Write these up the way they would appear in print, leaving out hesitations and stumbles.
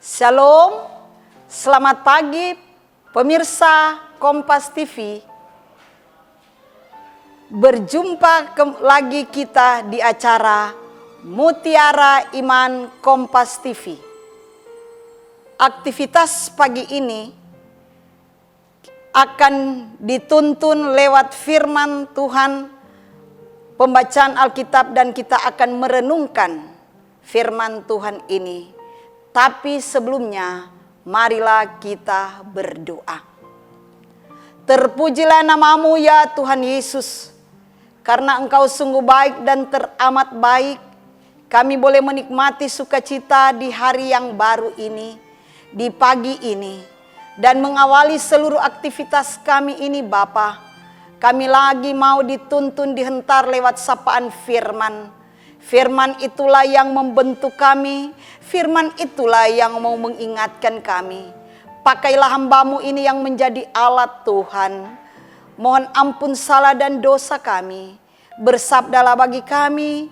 Shalom, selamat pagi pemirsa Kompas TV. Berjumpa lagi kita di acara Mutiara Iman Kompas TV. Aktivitas pagi ini akan dituntun lewat firman Tuhan, pembacaan Alkitab, dan kita akan merenungkan firman Tuhan ini. Tapi sebelumnya, marilah kita berdoa. Terpujilah nama-Mu ya Tuhan Yesus, karena Engkau sungguh baik dan teramat baik. Kami boleh menikmati sukacita di hari yang baru ini, di pagi ini, dan mengawali seluruh aktivitas kami ini Bapa. Kami lagi mau dituntun dihentar lewat sapaan firman. Firman itulah yang membentuk kami, firman itulah yang mau mengingatkan kami. Pakailah hamba-Mu ini yang menjadi alat Tuhan. Mohon ampun salah dan dosa kami. Bersabdalah bagi kami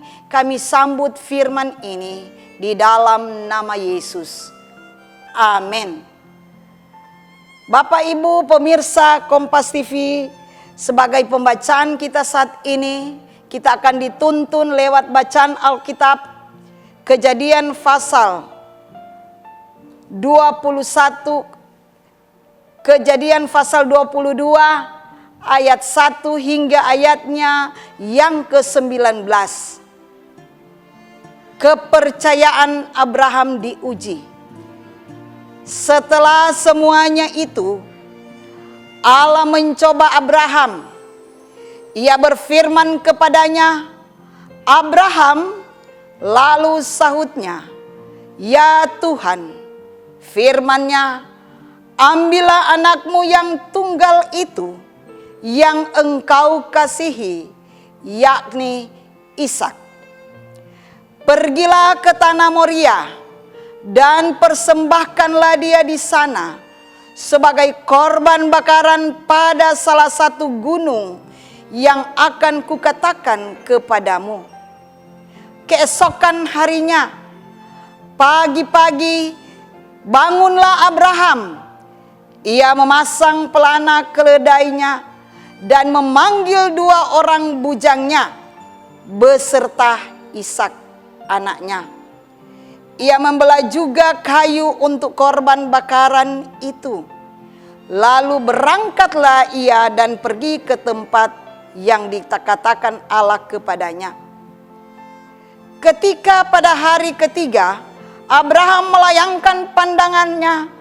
sambut firman ini di dalam nama Yesus. Amin. Bapak Ibu pemirsa Kompas TV, sebagai pembacaan kita saat ini, kita akan dituntun lewat bacaan Alkitab Kejadian pasal 21, Kejadian pasal 22 ayat 1 hingga ayatnya yang ke-19. Kepercayaan Abraham diuji. Setelah semuanya itu, Allah mencoba Abraham. Ia berfirman kepadanya, "Abraham," lalu sahutnya, "Ya Tuhan." Firman-Nya, "Ambillah anakmu yang tunggal itu, yang engkau kasihi, yakni Ishak. Pergilah ke tanah Moria, dan persembahkanlah dia di sana sebagai korban bakaran pada salah satu gunung yang akan kukatakan kepadamu." Keesokan harinya, pagi-pagi, bangunlah Abraham. Ia memasang pelana keledainya dan memanggil 2 orang bujangnya beserta Ishak anaknya. Ia membelah juga kayu untuk korban bakaran itu. Lalu berangkatlah ia dan pergi ke tempat yang dikatakan Allah kepadanya. Ketika pada hari ketiga Abraham melayangkan pandangannya,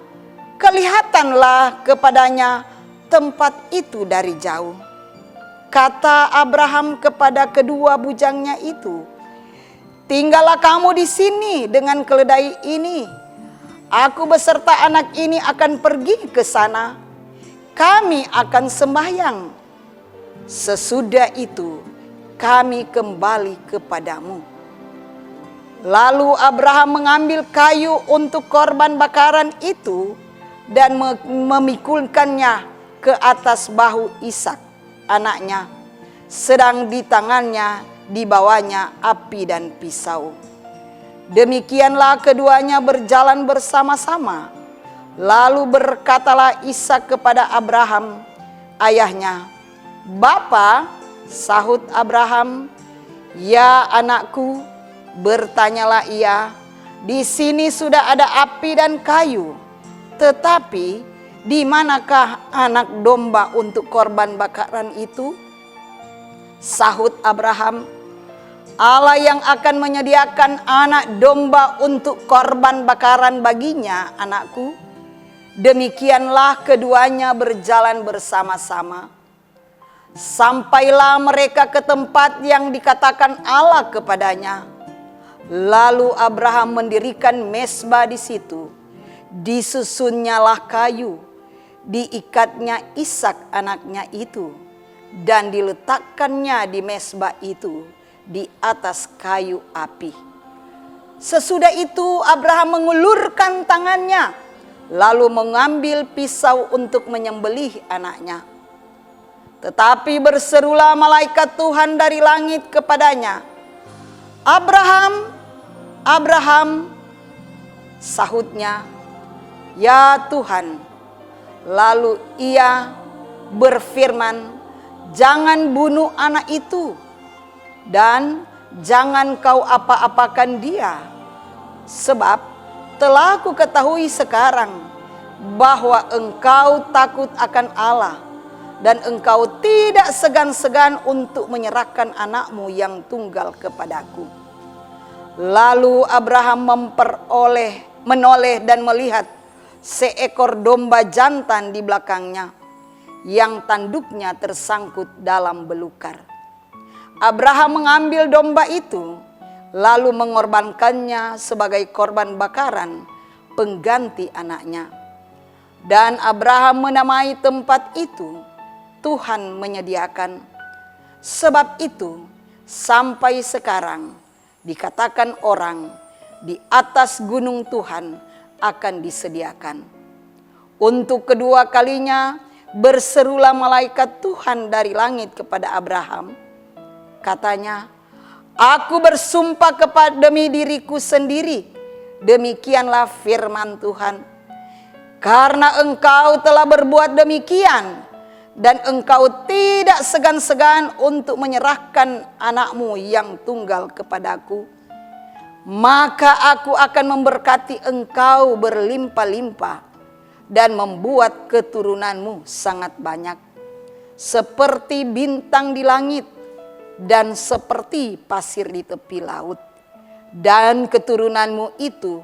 kelihatanlah kepadanya tempat itu dari jauh. Kata Abraham kepada kedua bujangnya itu, "Tinggallah kamu di sini dengan keledai ini. Aku beserta anak ini akan pergi ke sana. Kami akan sembahyang. Sesudah itu kami kembali kepadamu." Lalu Abraham mengambil kayu untuk korban bakaran itu dan memikulkannya ke atas bahu Ishak anaknya, sedang di tangannya dibawanya api dan pisau. Demikianlah keduanya berjalan bersama-sama. Lalu berkatalah Ishak kepada Abraham ayahnya, "Bapa," sahut Abraham. "Ya anakku," bertanyalah ia, "di sini sudah ada api dan kayu, tetapi di manakah anak domba untuk korban bakaran itu?" Sahut Abraham, "Allah yang akan menyediakan anak domba untuk korban bakaran baginya, anakku." Demikianlah keduanya berjalan bersama-sama. Sampailah mereka ke tempat yang dikatakan Allah kepadanya. Lalu Abraham mendirikan mezbah di situ. Disusunnyalah kayu, diikatnya Ishak anaknya itu, dan diletakkannya di mezbah itu di atas kayu api. Sesudah itu Abraham mengulurkan tangannya, lalu mengambil pisau untuk menyembelih anaknya. Tetapi berserulah malaikat Tuhan dari langit kepadanya, "Abraham, Abraham." Sahutnya, "Ya Tuhan." Lalu ia berfirman, "Jangan bunuh anak itu, dan jangan kau apa-apakan dia. Sebab telah ku ketahui sekarang bahwa engkau takut akan Allah, dan engkau tidak segan-segan untuk menyerahkan anakmu yang tunggal kepadaku." Lalu Abraham menoleh dan melihat seekor domba jantan di belakangnya, yang tanduknya tersangkut dalam belukar. Abraham mengambil domba itu, lalu mengorbankannya sebagai korban bakaran pengganti anaknya. Dan Abraham menamai tempat itu, "Tuhan menyediakan." Sebab itu sampai sekarang dikatakan orang, "Di atas gunung Tuhan akan disediakan." Untuk kedua kalinya berserulah malaikat Tuhan dari langit kepada Abraham. Katanya, "Aku bersumpah demi diriku sendiri, demikianlah firman Tuhan. Karena engkau telah berbuat demikian, dan engkau tidak segan-segan untuk menyerahkan anakmu yang tunggal kepadaku, maka aku akan memberkati engkau berlimpah-limpah dan membuat keturunanmu sangat banyak, seperti bintang di langit dan seperti pasir di tepi laut. Dan keturunanmu itu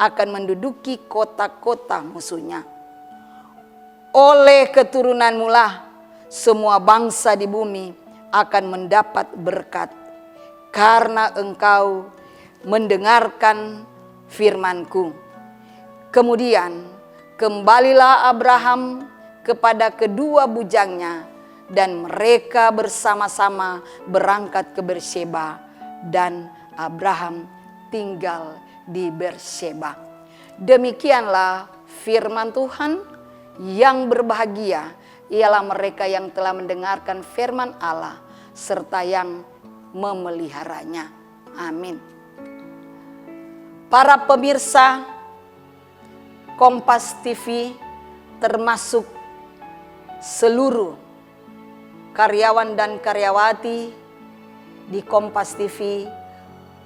akan menduduki kota-kota musuhnya. Oleh keturunanmu lah semua bangsa di bumi akan mendapat berkat, karena engkau mendengarkan firmanku." Kemudian kembalilah Abraham kepada kedua bujangnya, dan mereka bersama-sama berangkat ke Berseba, dan Abraham tinggal di Berseba. Demikianlah firman Tuhan. Yang berbahagia ialah mereka yang telah mendengarkan firman Allah serta yang memeliharanya. Amin. Para pemirsa Kompas TV, termasuk seluruh karyawan dan karyawati di Kompas TV,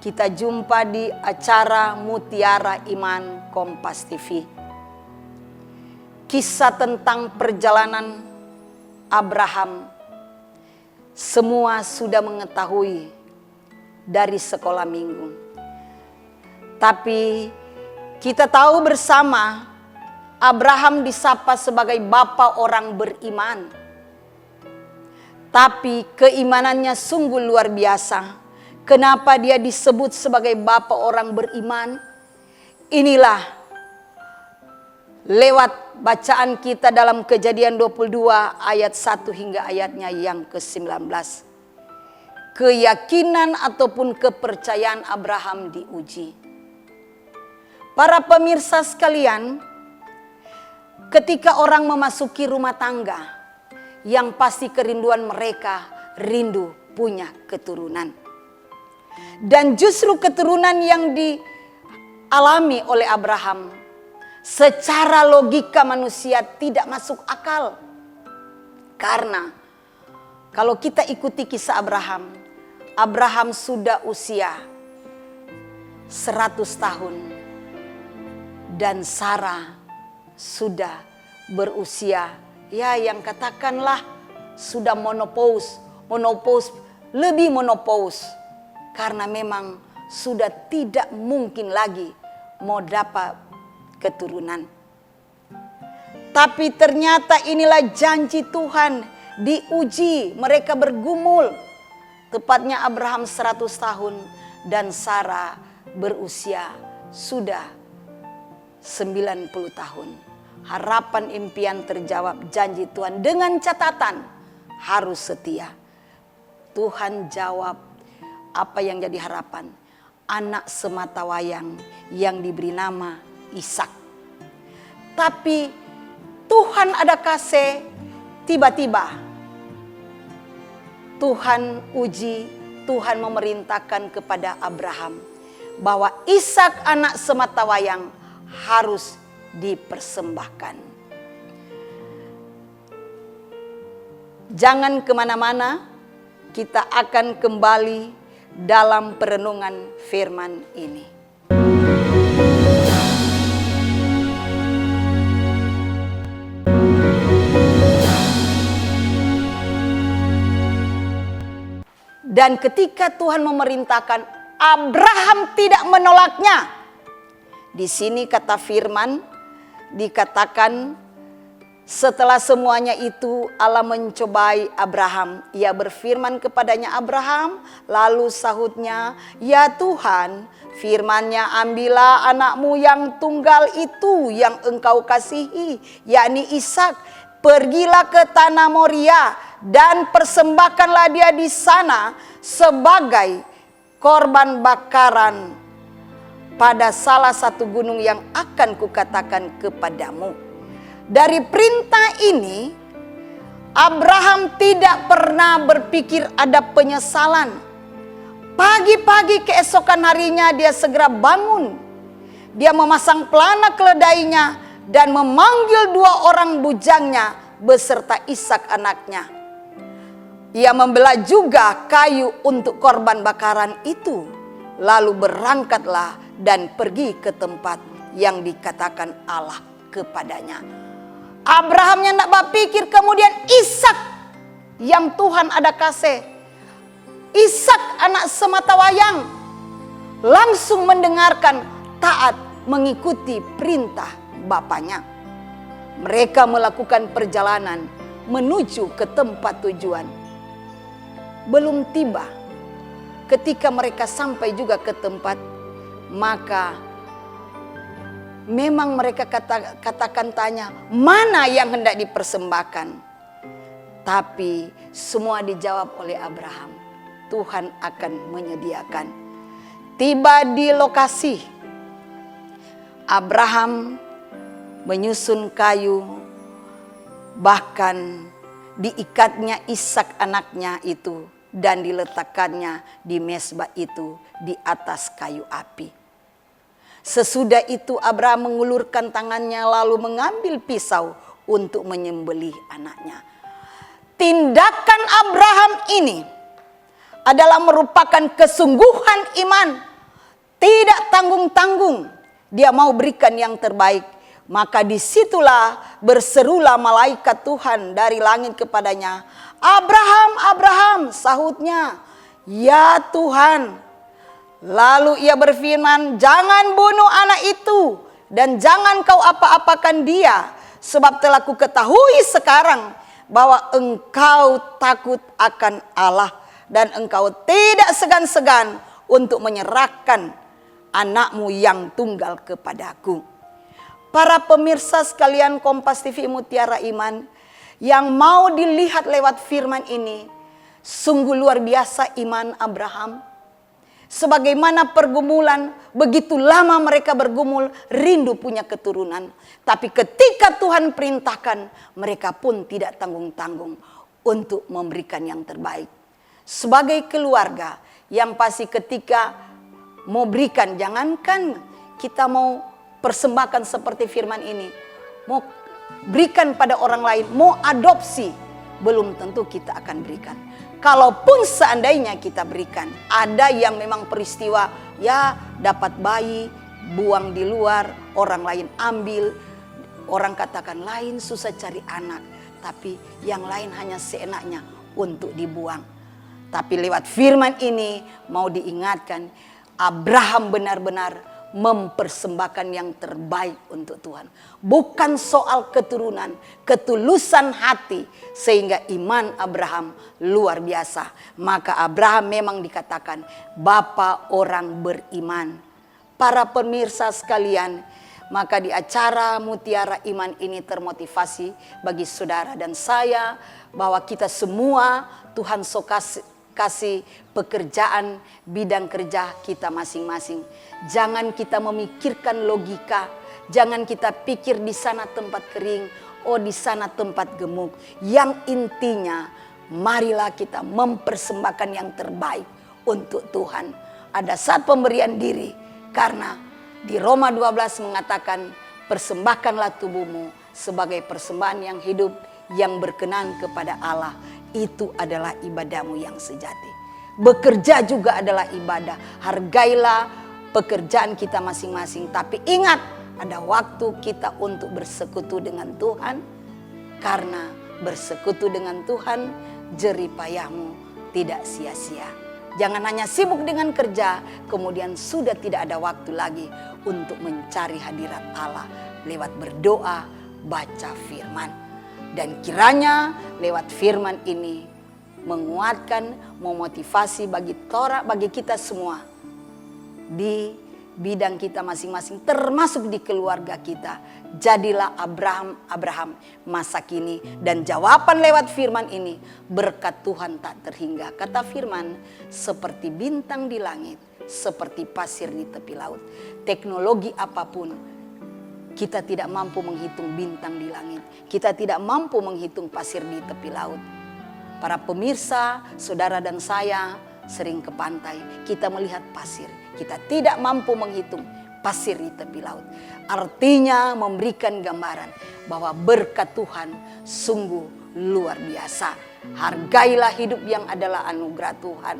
kita jumpa di acara Mutiara Iman Kompas TV. Kisah tentang perjalanan Abraham semua sudah mengetahui dari sekolah minggu. Tapi kita tahu bersama, Abraham disapa sebagai bapa orang beriman. Tapi keimanannya sungguh luar biasa. Kenapa dia disebut sebagai bapa orang beriman? Inilah lewat bacaan kita dalam Kejadian 22 ayat 1 hingga ayatnya yang ke-19. Keyakinan ataupun kepercayaan Abraham diuji. Para pemirsa sekalian, ketika orang memasuki rumah tangga, yang pasti kerinduan mereka rindu punya keturunan. Dan justru keturunan yang dialami oleh Abraham secara logika manusia tidak masuk akal. Karena kalau kita ikuti kisah Abraham, Abraham sudah usia 100 tahun dan Sarah sudah berusia yang katakanlah sudah menopause, lebih menopause, karena memang sudah tidak mungkin lagi mau dapat keturunan. Tapi ternyata inilah janji Tuhan, diuji, mereka bergumul. Tepatnya Abraham 100 tahun dan Sarah berusia sudah 90 tahun. Harapan impian terjawab, janji Tuhan dengan catatan harus setia. Tuhan jawab apa yang jadi harapan. Anak sematawayang yang diberi nama Ishak. Tapi Tuhan ada kasih, tiba-tiba Tuhan uji, Tuhan memerintahkan kepada Abraham bahwa Ishak anak sematawayang harus dipersembahkan. Jangan kemana-mana, kita akan kembali dalam perenungan firman ini. Dan ketika Tuhan memerintahkan, Abraham tidak menolaknya. Di sini kata firman dikatakan, setelah semuanya itu Allah mencobai Abraham. Ia berfirman kepadanya, Abraham, lalu sahutnya, ya Tuhan, firman-Nya, ambillah anakmu yang tunggal itu yang engkau kasihi, yakni Ishak. Pergilah ke tanah Moria dan persembahkanlah dia di sana sebagai korban bakaran pada salah satu gunung yang akan kukatakan kepadamu. Dari perintah ini, Abraham tidak pernah berpikir ada penyesalan. Pagi-pagi keesokan harinya dia segera bangun. Dia memasang pelana keledainya dan memanggil 2 orang bujangnya beserta Ishak anaknya. Ia membelah juga kayu untuk korban bakaran itu. Lalu berangkatlah dan pergi ke tempat yang dikatakan Allah kepadanya. Abrahamnya tidak berpikir kemudian Ishak yang Tuhan ada kasih. Ishak anak sematawayang langsung mendengarkan, taat mengikuti perintah bapaknya. Mereka melakukan perjalanan menuju ke tempat tujuan. Belum tiba, ketika mereka sampai juga ke tempat, maka memang mereka katakan tanya, mana yang hendak dipersembahkan? Tapi semua dijawab oleh Abraham, Tuhan akan menyediakan. Tiba di lokasi, Abraham menyusun kayu, bahkan diikatnya Ishak anaknya itu dan diletakkannya di mezbah itu di atas kayu api. Sesudah itu Abraham mengulurkan tangannya lalu mengambil pisau untuk menyembelih anaknya. Tindakan Abraham ini adalah merupakan kesungguhan iman. Tidak tanggung-tanggung, dia mau berikan yang terbaik. Maka disitulah berserulah malaikat Tuhan dari langit kepadanya. Abraham, Abraham, sahutnya, ya Tuhan. Lalu ia berfirman, jangan bunuh anak itu dan jangan kau apa-apakan dia. Sebab telah ku ketahui sekarang bahwa engkau takut akan Allah dan engkau tidak segan-segan untuk menyerahkan anakmu yang tunggal kepadaku. Para pemirsa sekalian Kompas TV Mutiara Iman yang mau dilihat lewat firman ini, sungguh luar biasa iman Abraham. Sebagaimana pergumulan, begitu lama mereka bergumul, rindu punya keturunan. Tapi ketika Tuhan perintahkan, mereka pun tidak tanggung-tanggung untuk memberikan yang terbaik. Sebagai keluarga yang pasti ketika mau berikan, jangankan kita mau persembahkan seperti firman ini, mau berikan pada orang lain, mau adopsi, belum tentu kita akan berikan. Kalaupun seandainya kita berikan, ada yang memang peristiwa ya dapat bayi, buang di luar, orang lain ambil, orang katakan lain susah cari anak, tapi yang lain hanya seenaknya untuk dibuang. Tapi lewat firman ini mau diingatkan, Abraham benar-benar mempersembahkan yang terbaik untuk Tuhan. Bukan soal keturunan, ketulusan hati. Sehingga iman Abraham luar biasa. Maka Abraham memang dikatakan bapa orang beriman. Para pemirsa sekalian, maka di acara Mutiara Iman ini termotivasi bagi saudara dan saya bahwa kita semua Tuhan kasih pekerjaan bidang kerja kita masing-masing. Jangan kita memikirkan logika, jangan kita pikir di sana tempat kering, oh di sana tempat gemuk. Yang intinya marilah kita mempersembahkan yang terbaik untuk Tuhan. Ada saat pemberian diri, karena di Roma 12 mengatakan persembahkanlah tubuhmu sebagai persembahan yang hidup, yang berkenan kepada Allah. Itu adalah ibadahmu yang sejati. Bekerja juga adalah ibadah. Hargailah pekerjaan kita masing-masing. Tapi ingat, ada waktu kita untuk bersekutu dengan Tuhan. Karena bersekutu dengan Tuhan, jerih payahmu tidak sia-sia. Jangan hanya sibuk dengan kerja, kemudian sudah tidak ada waktu lagi untuk mencari hadirat Allah lewat berdoa, baca firman. Dan kiranya lewat firman ini menguatkan, memotivasi bagi kita semua di bidang kita masing-masing, termasuk di keluarga kita. Jadilah Abraham masa kini, dan jawaban lewat firman ini, berkat Tuhan tak terhingga. Kata firman, seperti bintang di langit, seperti pasir di tepi laut. Teknologi apapun, kita tidak mampu menghitung bintang di langit. Kita tidak mampu menghitung pasir di tepi laut. Para pemirsa, saudara dan saya sering ke pantai, kita melihat pasir. Kita tidak mampu menghitung pasir di tepi laut. Artinya memberikan gambaran bahwa berkat Tuhan sungguh luar biasa. Hargailah hidup yang adalah anugerah Tuhan.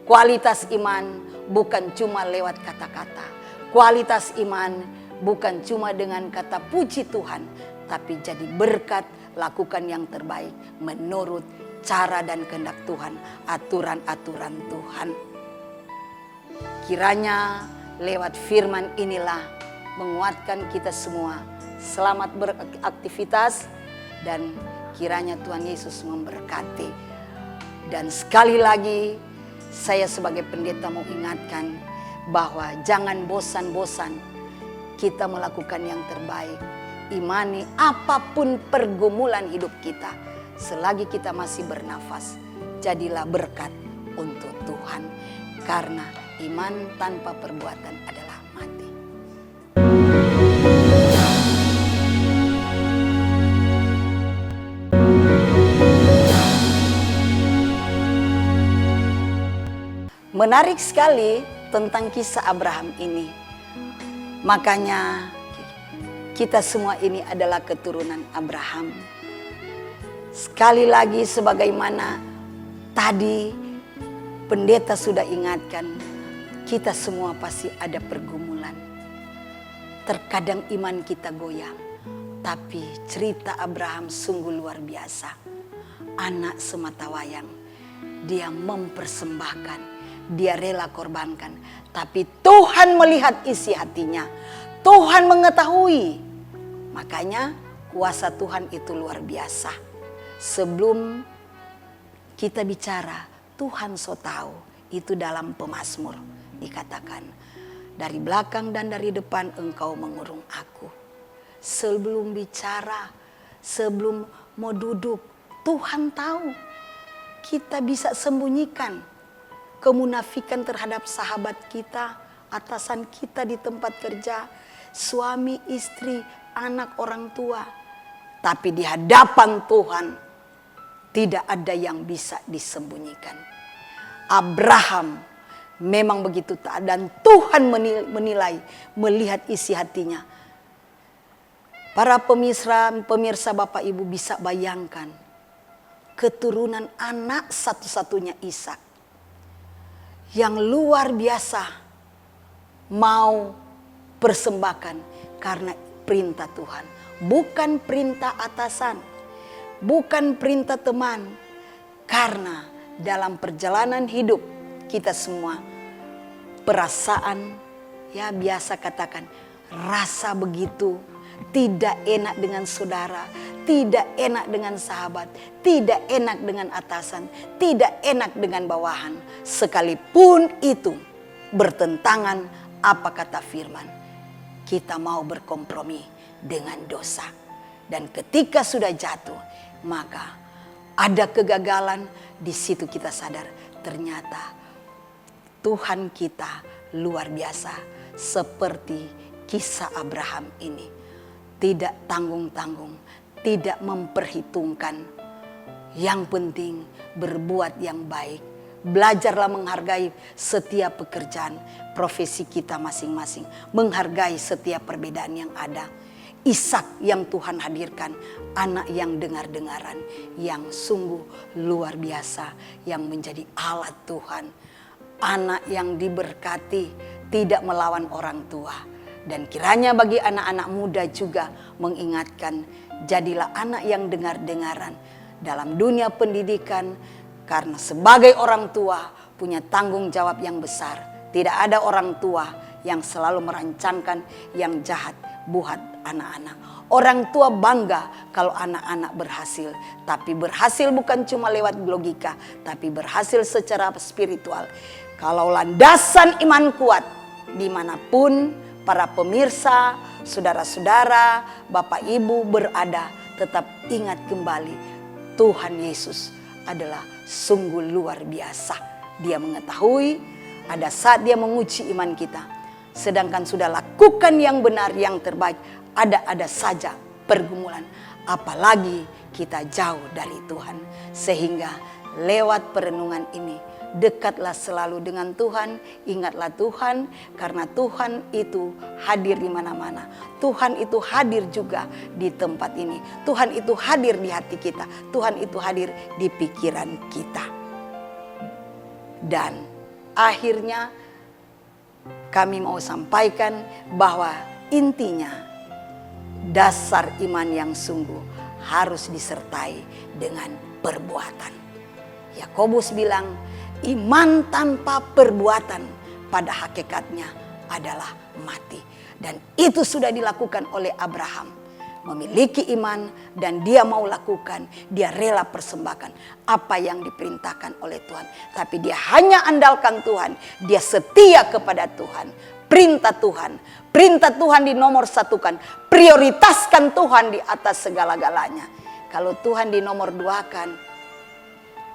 Kualitas iman bukan cuma lewat kata-kata. Kualitas iman bukan cuma dengan kata puji Tuhan, tapi jadi berkat, lakukan yang terbaik menurut cara dan kehendak Tuhan, aturan-aturan Tuhan. Kiranya lewat firman inilah menguatkan kita semua. Selamat beraktivitas dan kiranya Tuhan Yesus memberkati. Dan sekali lagi saya sebagai pendeta mau ingatkan bahwa jangan bosan-bosan kita melakukan yang terbaik. Imani apapun pergumulan hidup kita, selagi kita masih bernafas, jadilah berkat untuk Tuhan. Karena iman tanpa perbuatan adalah mati. Menarik sekali tentang kisah Abraham ini. Makanya kita semua ini adalah keturunan Abraham. Sekali lagi sebagaimana tadi pendeta sudah ingatkan, kita semua pasti ada pergumulan. Terkadang iman kita goyang, tapi cerita Abraham sungguh luar biasa. Anak sematawayang, dia mempersembahkan, dia rela korbankan. Tapi Tuhan melihat isi hatinya, Tuhan mengetahui. Makanya kuasa Tuhan itu luar biasa. Sebelum kita bicara, Tuhan so tahu. Itu dalam Pemazmur dikatakan, dari belakang dan dari depan engkau mengurung aku. Sebelum bicara, sebelum mau duduk, Tuhan tahu. Kita bisa sembunyikan kemunafikan terhadap sahabat kita, atasan kita di tempat kerja, suami, istri, anak, orang tua. Tapi di hadapan Tuhan tidak ada yang bisa disembunyikan. Abraham memang begitu taat dan Tuhan menilai, melihat isi hatinya. Para pemirsa Bapak Ibu bisa bayangkan keturunan anak satu-satunya Ishak yang luar biasa mau persembahkan karena perintah Tuhan. Bukan perintah atasan, bukan perintah teman. Karena dalam perjalanan hidup kita semua, perasaan, ya biasa katakan, rasa begitu tidak enak dengan saudara, tidak enak dengan sahabat, tidak enak dengan atasan, tidak enak dengan bawahan. Sekalipun itu bertentangan apa kata firman, kita mau berkompromi dengan dosa. Dan ketika sudah jatuh, maka ada kegagalan. Di situ kita sadar ternyata Tuhan kita luar biasa. Seperti kisah Abraham ini, tidak tanggung-tanggung, tidak memperhitungkan. Yang penting berbuat yang baik. Belajarlah menghargai setiap pekerjaan, profesi kita masing-masing. Menghargai setiap perbedaan yang ada. Ishak yang Tuhan hadirkan, anak yang dengar-dengaran, yang sungguh luar biasa, yang menjadi alat Tuhan. Anak yang diberkati, tidak melawan orang tua. Dan kiranya bagi anak-anak muda juga mengingatkan, jadilah anak yang dengar-dengaran dalam dunia pendidikan, karena sebagai orang tua punya tanggung jawab yang besar. Tidak ada orang tua yang selalu merancangkan yang jahat buat anak-anak. Orang tua bangga kalau anak-anak berhasil. Tapi berhasil bukan cuma lewat logika, tapi berhasil secara spiritual. Kalau landasan iman kuat, dimanapun para pemirsa, saudara-saudara, Bapak Ibu berada, tetap ingat kembali Tuhan Yesus adalah sungguh luar biasa. Dia mengetahui ada saat dia menguji iman kita. Sedangkan sudah lakukan yang benar, yang terbaik, ada saja pergumulan. Apalagi kita jauh dari Tuhan. Sehingga lewat perenungan ini, dekatlah selalu dengan Tuhan. Ingatlah Tuhan, karena Tuhan itu hadir di mana-mana. Tuhan itu hadir juga di tempat ini. Tuhan itu hadir di hati kita. Tuhan itu hadir di pikiran kita. Dan akhirnya kami mau sampaikan bahwa intinya dasar iman yang sungguh harus disertai dengan perbuatan. Yakobus bilang, iman tanpa perbuatan pada hakikatnya adalah mati. Dan itu sudah dilakukan oleh Abraham. Memiliki iman dan dia mau lakukan, dia rela persembahkan apa yang diperintahkan oleh Tuhan. Tapi dia hanya andalkan Tuhan, dia setia kepada Tuhan. Perintah Tuhan dinomor satukan, prioritaskan Tuhan di atas segala-galanya. Kalau Tuhan dinomor duakan,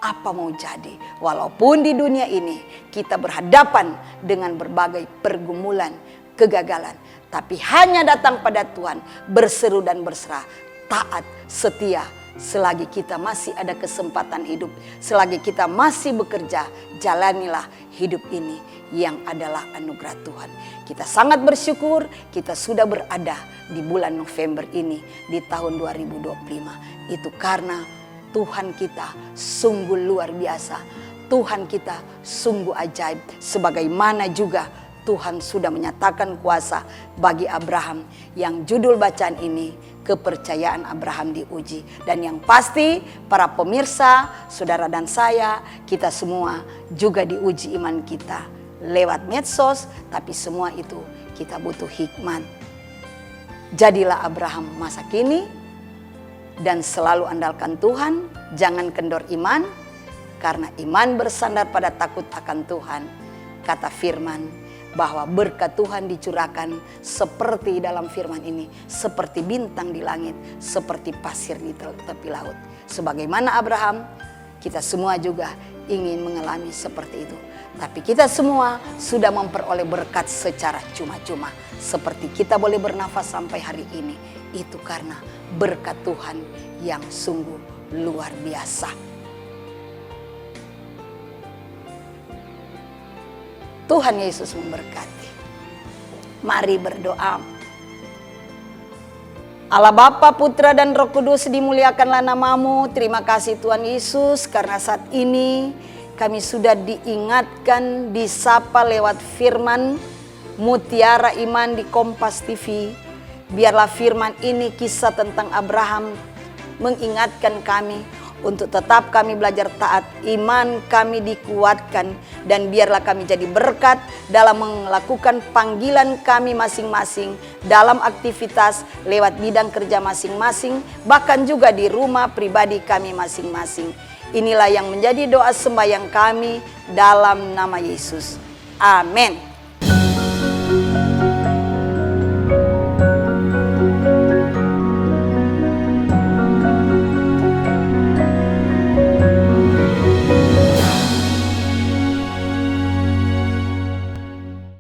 apa mau jadi? Walaupun di dunia ini kita berhadapan dengan berbagai pergumulan, kegagalan, tapi hanya datang pada Tuhan, berseru dan berserah, taat, setia. Selagi kita masih ada kesempatan hidup, selagi kita masih bekerja, jalanilah hidup ini yang adalah anugerah Tuhan. Kita sangat bersyukur kita sudah berada di bulan November ini di tahun 2025. Itu karena Tuhan kita sungguh luar biasa. Tuhan kita sungguh ajaib. Sebagaimana juga Tuhan sudah menyatakan kuasa bagi Abraham, yang judul bacaan ini, kepercayaan Abraham diuji. Dan yang pasti para pemirsa, saudara dan saya, kita semua juga diuji iman kita lewat medsos. Tapi semua itu kita butuh hikmat. Jadilah Abraham masa kini dan selalu andalkan Tuhan. Jangan kendor iman, karena iman bersandar pada takut akan Tuhan. Kata firman bahwa berkat Tuhan dicurahkan seperti dalam firman ini, seperti bintang di langit, seperti pasir di tepi laut. Sebagaimana Abraham, kita semua juga ingin mengalami seperti itu. Tapi kita semua sudah memperoleh berkat secara cuma-cuma. Seperti kita boleh bernafas sampai hari ini, itu karena berkat Tuhan yang sungguh luar biasa. Tuhan Yesus memberkati. Mari berdoa. Allah Bapa, Putra dan Roh Kudus, dimuliakanlah namamu. Terima kasih Tuhan Yesus, karena saat ini kami sudah diingatkan, disapa lewat firman Mutiara Iman di Kompas TV. Biarlah firman ini, kisah tentang Abraham, mengingatkan kami untuk tetap kami belajar taat, iman kami dikuatkan, dan biarlah kami jadi berkat dalam melakukan panggilan kami masing-masing, dalam aktivitas lewat bidang kerja masing-masing, bahkan juga di rumah pribadi kami masing-masing. Inilah yang menjadi doa sembahyang kami dalam nama Yesus. Amin.